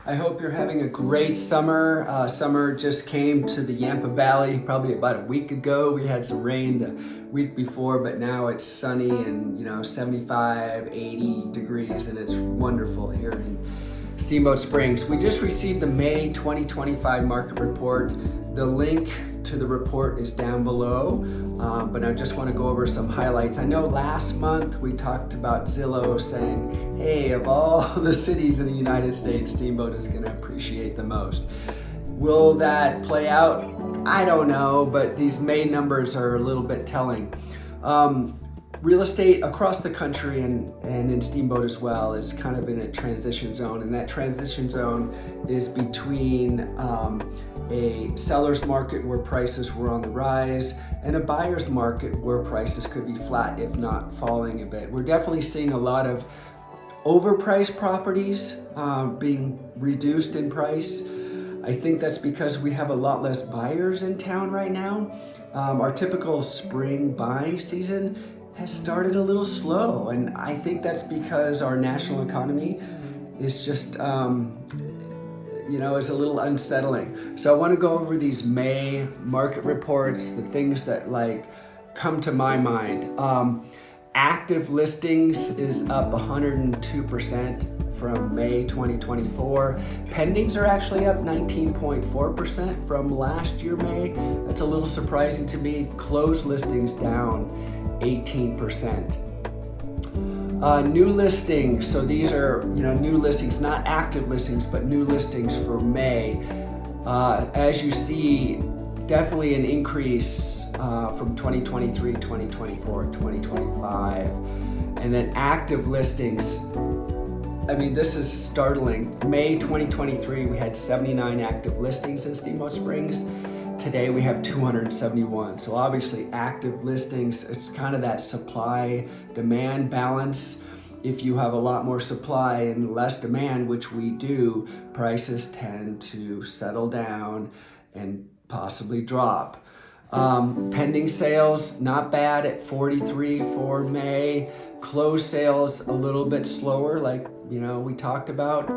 I hope you're having a great summer. Summer just came to the Yampa Valley probably about a week ago. We had some rain the week before, but now it's sunny and 75, 80 degrees, and it's wonderful here in Steamboat Springs. We just received the May 2025 market report. The link to the report is down below, but I just want to go over some highlights. I know last month we talked about Zillow saying, hey, of all the cities in the United States, Steamboat is going to appreciate the most. Will that play out? I don't know, but these May numbers are a little bit telling. Real estate across the country and in Steamboat as well is kind of in a transition zone, and that transition zone is between a seller's market where prices were on the rise and a buyer's market where prices could be flat, if not falling a bit. We're definitely seeing a lot of overpriced properties being reduced in price. I think that's because we have a lot less buyers in town right now. Our typical spring buying season has started a little slow, and I think that's because our national economy is just is a little unsettling. So I want to go over these May market reports, the things that come to my mind. Active listings is up 102% from May 2024. Pendings are actually up 19.4% from last year May. That's a little surprising to me. Closed listings down 18%. New listings, so these are new listings, not active listings, but new listings for May. As you see, definitely an increase from 2023, 2024, 2025. And then active listings, I mean, this is startling. May 2023, we had 79 active listings in Steamboat Springs. Today we have 271. So obviously active listings, it's kind of that supply-demand balance. If you have a lot more supply and less demand, which we do, prices tend to settle down and possibly drop. Pending sales, not bad at 43 for May. Closed sales, a little bit slower, we talked about.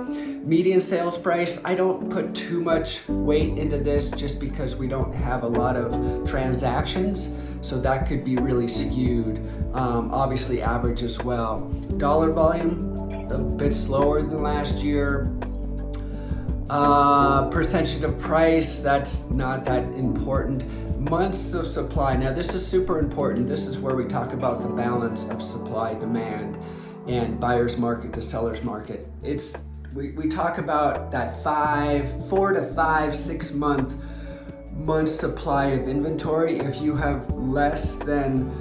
Median sales price, I don't put too much weight into this just because we don't have a lot of transactions, so that could be really skewed. Obviously average as well. Dollar volume, a bit slower than last year. Percentage of price, that's not that important. Months of supply, now this is super important. This is where we talk about the balance of supply, demand, and buyer's market to seller's market. We talk about that 4 to 5, 6 months supply of inventory. If you have less than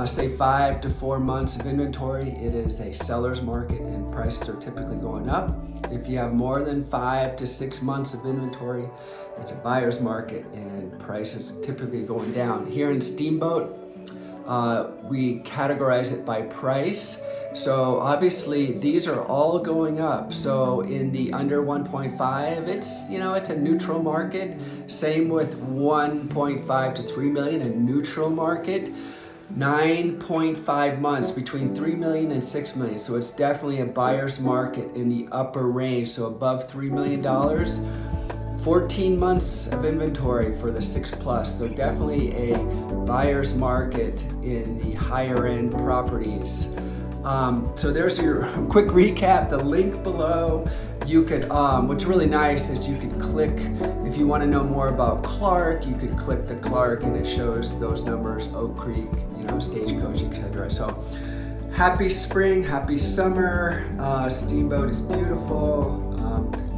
say 5 to 4 months of inventory, it is a seller's market and prices are typically going up. If you have more than 5 to 6 months of inventory, it's a buyer's market and prices typically going down. Here in Steamboat, we categorize it by price. So obviously these are all going up. So in the under 1.5, it's a neutral market. Same with 1.5 to 3 million, a neutral market. 9.5 months, between 3 million and 6 million. So it's definitely a buyer's market in the upper range, so above $3 million. 14 months of inventory for the 6+, so definitely a buyer's market in the higher end properties. So there's your quick recap, the link below. You could, what's really nice is you could click, if you want to know more about Clark, you could click the Clark and it shows those numbers, Oak Creek, Stagecoach, etc. So happy spring, happy summer. Steamboat is beautiful.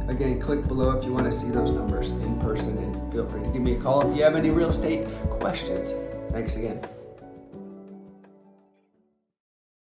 Again, click below if you want to see those numbers in person, and feel free to give me a call if you have any real estate questions. Thanks again.